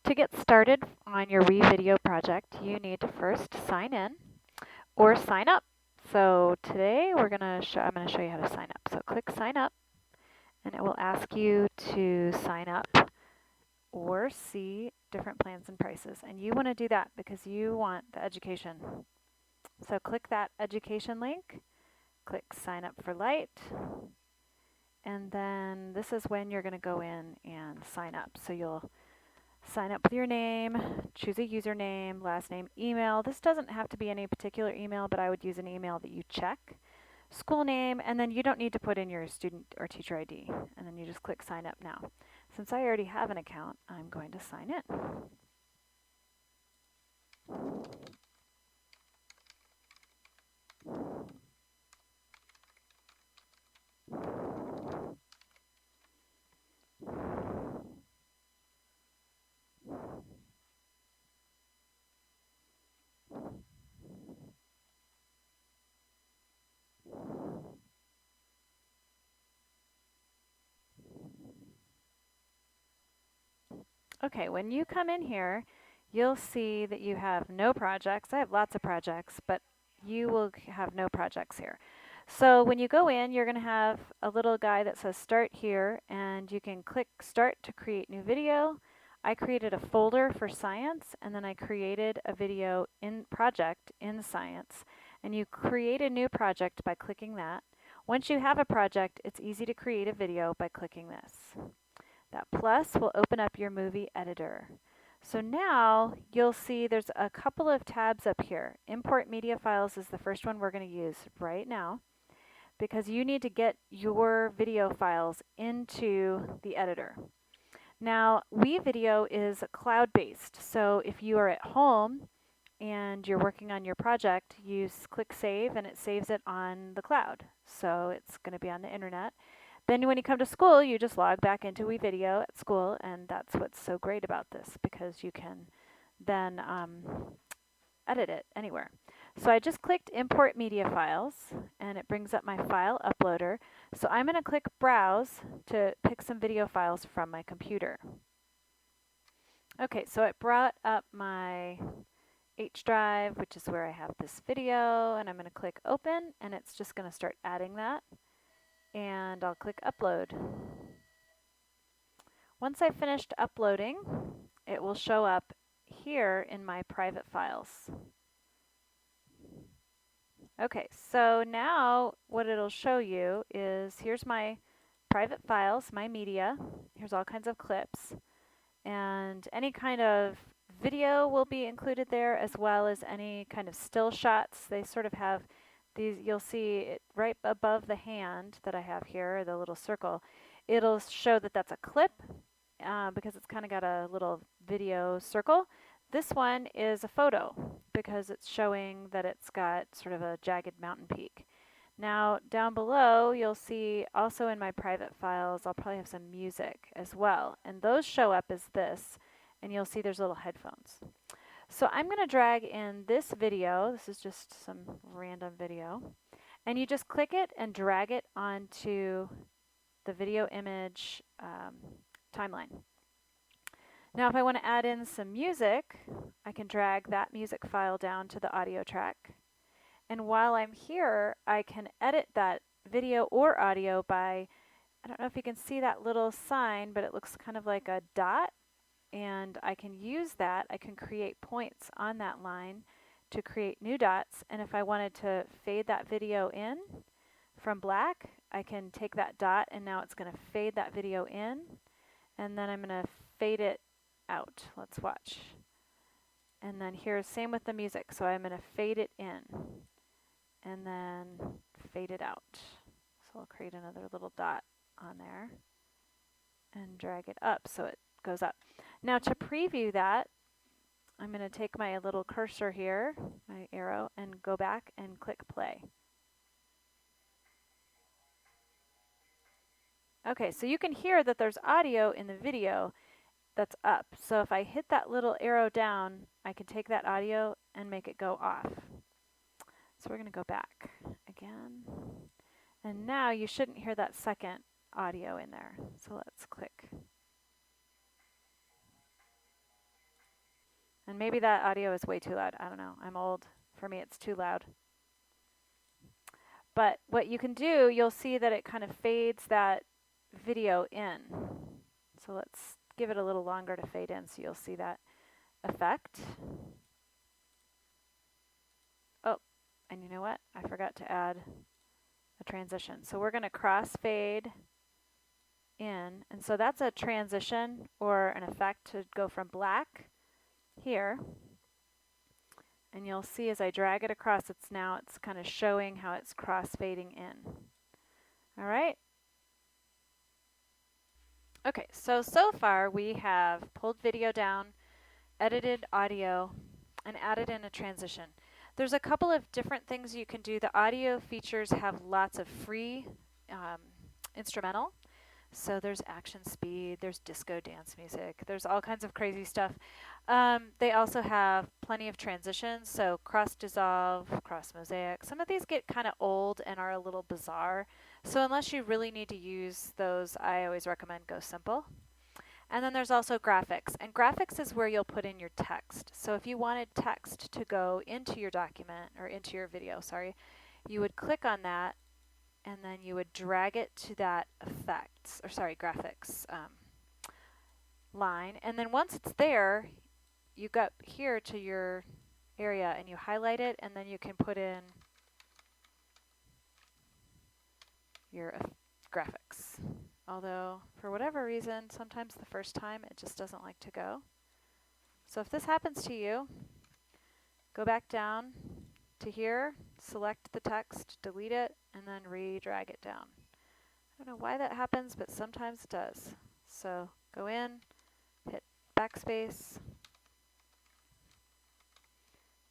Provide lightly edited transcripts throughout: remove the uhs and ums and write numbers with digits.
To get started on your Wevideo project, you need to first sign in or sign up. So today I'm going to show you how to sign up. So click sign up and it will ask you to sign up or see different plans and prices. And you want to do that because you want the education. So click that education link, click sign up for Lite, and then this is when you're going to go in and sign up. So you'll sign up with your name, choose a username, last name, email. This doesn't have to be any particular email, but I would use an email that you check. School name, and then you don't need to put in your student or teacher ID. And then you just click sign up now. Since I already have an account, I'm going to sign in. Okay, when you come in here, you'll see that you have no projects. I have lots of projects, but you will have no projects here. So when you go in, you're going to have a little guy that says start here, and you can click start to create new video. I created a folder for science, and then I created a video in project in science. And you create a new project by clicking that. Once you have a project, it's easy to create a video by clicking this. That plus will open up your movie editor. So now you'll see there's a couple of tabs up here. Import media files is the first one we're going to use right now because you need to get your video files into the editor. Now, Wevideo is cloud-based, so if you are at home and you're working on your project, you click save and it saves it on the cloud. So it's going to be on the internet. Then when you come to school, you just log back into Wevideo at school, and that's what's so great about this because you can then edit it anywhere. So I just clicked import media files, and it brings up my file uploader. So I'm going to click browse to pick some video files from my computer. Okay, so it brought up my H drive, which is where I have this video, and I'm going to click open, and it's just going to start adding that. And I'll click upload. Once I've finished uploading, it will show up here in my private files. Okay, so now what it'll show you is here's my private files, my media. Here's all kinds of clips. And any kind of video will be included there as well as any kind of still shots. They sort of have these, you'll see it right above the hand that I have here, the little circle. It'll show that that's a clip because it's kind of got a little video circle. This one is a photo because it's showing that it's got sort of a jagged mountain peak. Now down below you'll see also in my private files I'll probably have some music as well, and those show up as this, and you'll see there's little headphones. So I'm going to drag in this video. This is just some random video, and you just click it and drag it onto the video image timeline. Now if I want to add in some music, I can drag that music file down to the audio track. And while I'm here, I can edit that video or audio by, I don't know if you can see that little sign, but it looks kind of like a dot. And I can use that. I can create points on that line to create new dots. And if I wanted to fade that video in from black, I can take that dot and now it's going to fade that video in. And then I'm going to fade it out. Let's watch. And then here's same with the music. So I'm going to fade it in and then fade it out. So I'll create another little dot on there and drag it up so it goes up. Now to preview that, I'm going to take my little cursor here, my arrow, and go back and click play. Okay, so you can hear that there's audio in the video that's up. So if I hit that little arrow down, I can take that audio and make it go off. So we're going to go back again. And now you shouldn't hear that second audio in there. So let's click. And maybe that audio is way too loud. I don't know. I'm old. For me, it's too loud. But what you can do, you'll see that it kind of fades that video in. So let's give it a little longer to fade in so you'll see that effect. Oh, and you know what? I forgot to add a transition. So we're going to crossfade in. And so that's a transition or an effect to go from black here. And you'll see as I drag it across, it's kind of showing how it's crossfading in. All right. Okay, so far we have pulled video down, edited audio, and added in a transition. There's a couple of different things you can do. The audio features have lots of free instrumental. So there's action speed, there's disco dance music, there's all kinds of crazy stuff. They also have plenty of transitions, so cross dissolve, cross mosaic. Some of these get kind of old and are a little bizarre. So unless you really need to use those, I always recommend go simple. And then there's also graphics. And graphics is where you'll put in your text. So if you wanted text to go into your document, or into your video, sorry, you would click on that and then you would drag it to that graphics line. And then once it's there, you go here to your area and you highlight it, and then you can put in your graphics. Although, for whatever reason, sometimes the first time it just doesn't like to go. So if this happens to you, go back down to here, select the text, delete it, and then re-drag it down. I don't know why that happens, but sometimes it does. So go in, hit backspace,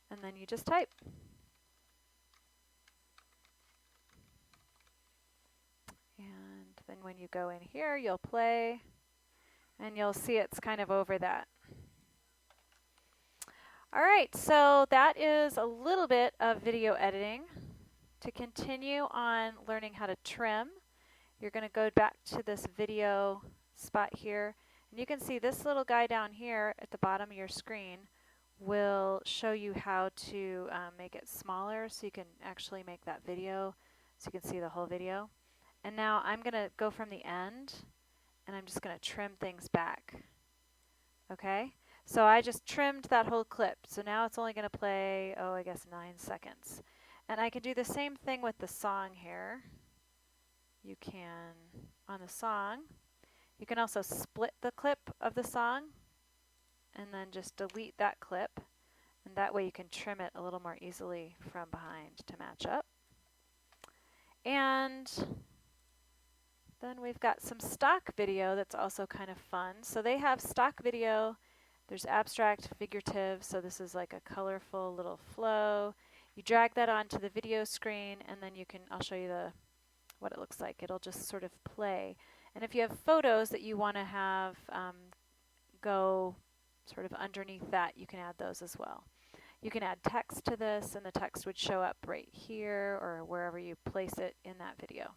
and then you just type. And then when you go in here, you'll play, and you'll see it's kind of over that. All right, so that is a little bit of video editing. To continue on learning how to trim, you're going to go back to this video spot here, and you can see this little guy down here at the bottom of your screen will show you how to make it smaller so you can actually make that video so you can see the whole video. And now I'm going to go from the end, and I'm just going to trim things back. Okay? So I just trimmed that whole clip. So now it's only going to play, I guess 9 seconds. And I can do the same thing with the song here. You can, on the song, you can also split the clip of the song and then just delete that clip. And that way you can trim it a little more easily from behind to match up. And then we've got some stock video that's also kind of fun. So they have stock video. There's abstract, figurative, so this is like a colorful little flow. You drag that onto the video screen, and then you can, I'll show you what it looks like. It'll just sort of play. And if you have photos that you want to have go sort of underneath that, you can add those as well. You can add text to this, and the text would show up right here or wherever you place it in that video.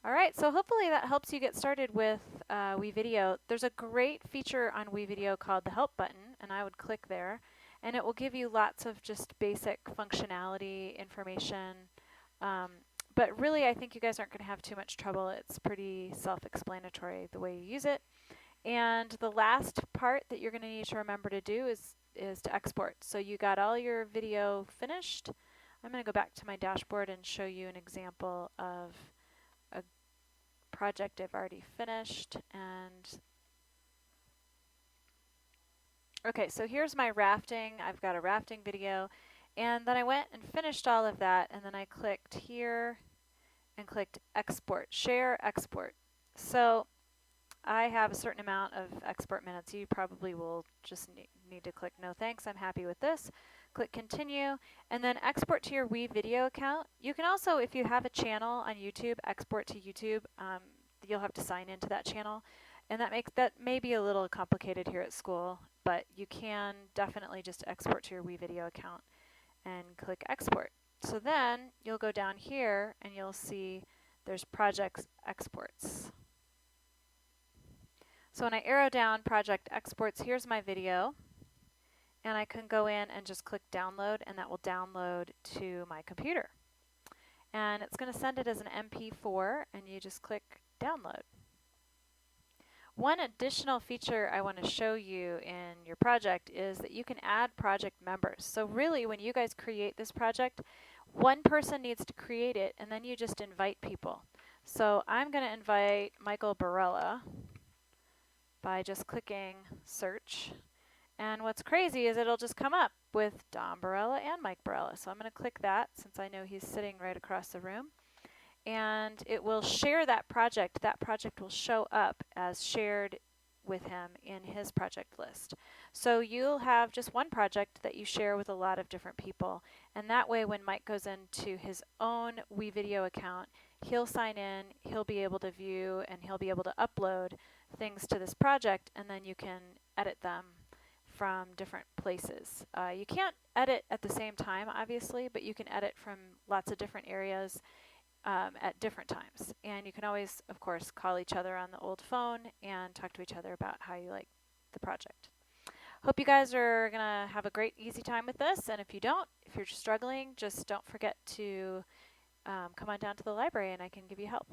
All right, so hopefully that helps you get started with Wevideo. There's a great feature on Wevideo called the Help button, and I would click there, and it will give you lots of just basic functionality information. But really, I think you guys aren't going to have too much trouble. It's pretty self-explanatory the way you use it. And the last part that you're going to need to remember to do is to export. So you got all your video finished. I'm going to go back to my dashboard and show you an example of a project I've already finished. And okay, so here's my rafting. I've got a rafting video. And then I went and finished all of that, and then I clicked here and clicked export, share export. So I have a certain amount of export minutes. You probably will just need to click no thanks, I'm happy with this. Click continue, and then export to your Wevideo account. You can also, if you have a channel on YouTube, export to YouTube. You'll have to sign into that channel, and that may be a little complicated here at school, but you can definitely just export to your Wevideo account and click export. So then you'll go down here and you'll see there's projects exports. So when I arrow down project exports, here's my video. and I can go in and just click download, and that will download to my computer. And it's going to send it as an MP4, and you just click download. One additional feature I want to show you in your project is that you can add project members. So really, when you guys create this project, one person needs to create it, and then you just invite people. So I'm going to invite Michael Barella by just clicking search. And what's crazy is it'll just come up with Don Barella and Mike Barella. So I'm going to click that since I know he's sitting right across the room. And it will share that project. That project will show up as shared with him in his project list. So you'll have just one project that you share with a lot of different people. And that way when Mike goes into his own Wevideo account, he'll sign in, he'll be able to view, and he'll be able to upload things to this project, and then you can edit them from different places. You can't edit at the same time, obviously, but you can edit from lots of different areas at different times. And you can always, of course, call each other on the old phone and talk to each other about how you like the project. Hope you guys are going to have a great, easy time with this. And if you don't, if you're struggling, just don't forget to come on down to the library and I can give you help.